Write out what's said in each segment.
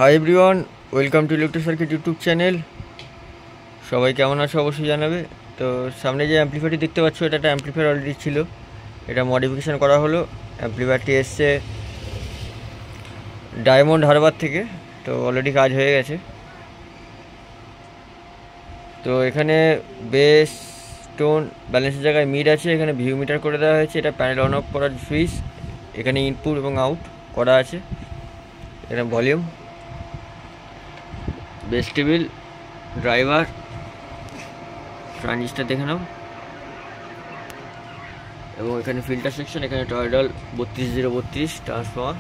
Hi everyone, welcome to electric circuit YouTube channel. সবাই কেমন আছো অবশ্যই জানাবে। তো সামনে যে অ্যাম্পলিফায়ারটি দেখতে পাচ্ছ, এটা একটা অ্যাম্পলিফায়ার অলরেডি ছিল, এটা মডিফিকেশান করা হলো। অ্যাম্পলিফায়ারটি এসছে ডায়মন্ড হারবার থেকে, তো অলরেডি কাজ হয়ে গেছে। তো এখানে বেস, টোন, ব্যালেন্সের জায়গায় মিড আছে, এখানে ভিউ মিটার করে দেওয়া হয়েছে। এটা প্যানেল অন অফ করার সুইচ, এখানে ইনপুট এবং আউট করা আছে। এখানে volume, base table, driver, transistor দেখে নাও, এবং এখানে ফিল্টার সেকশন। এখানে টয়েডল 32032 ট্রান্সফর্মার।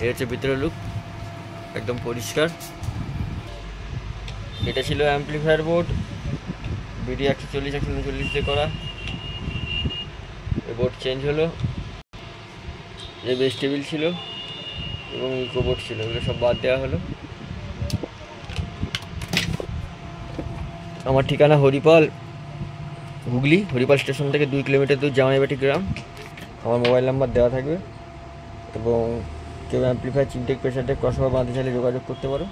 এটা হচ্ছে ভিতরের লুক, একদম পরিষ্কার। এটা ছিল অ্যাম্পলিফায়ার বোর্ড, বিডি 140 139 দিয়ে করা। এই বোর্ড চেঞ্জ হলো। যে বেস টেবিল ছিল এবং ইকো বোর্ড ছিল, এগুলো সব বাদ দেওয়া হলো। আমার ঠিকানা হরিপাল, হুগলি। হরিপাল স্টেশন থেকে 2 কিলোমিটার দূর, জামাইবাটি গ্রাম। আমার মোবাইল নাম্বার দেওয়া থাকবে, এবং কেউ অ্যাম্পলিফায়ার, চিমটেক, প্রেসার ডেক, ক্রসওভার বাঁধতে চাইলে যোগাযোগ করতে পারো।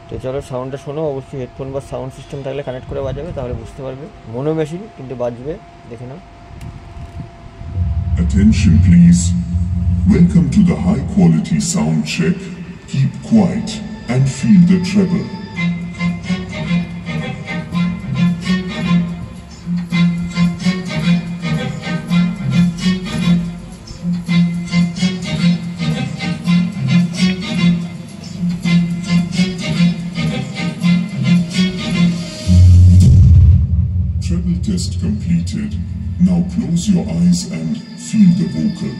তো চলো সাউন্ডটা শোনো। অবশ্যই হেডফোন বা সাউন্ড সিস্টেম থাকলে কানেক্ট করে বাজাবে, তাহলে বুঝতে পারবে। মোনো মেশিন কিন্তু বাজবে, দেখে নাও। Attention please. Welcome to the high quality sound check. Keep quiet and feel the treble. Treble test completed. Now close your eyes and feel the vocal.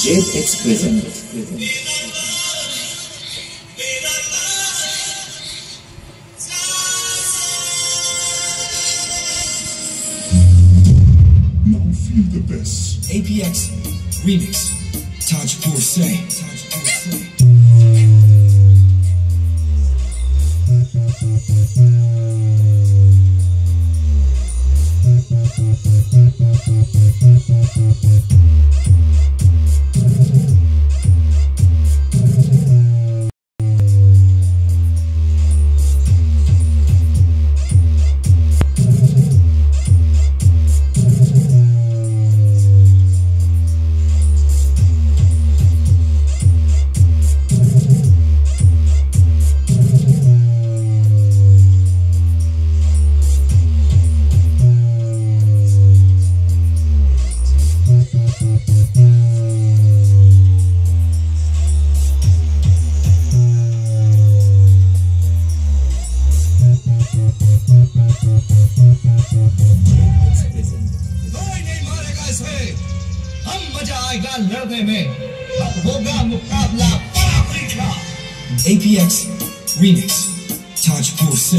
JX present. Now feel the bass. APX remix. Taj Purse. APX remix. Taj Purse.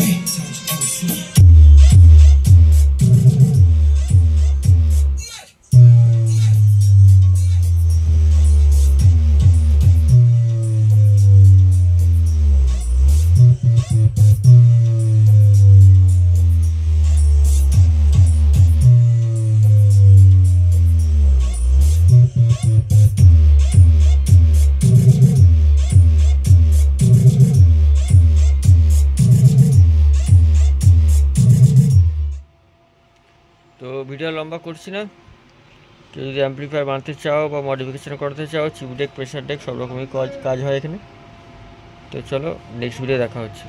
তো video লম্বা করছি না। কেউ যদি amplifier বানাতে চাও বা modification করতে চাও, চিপ ডেক, প্রেসার ডেক, সব রকমই কাজ হয় এখানে। তো চলো নেক্সট ভিডিও দেখা হচ্ছে।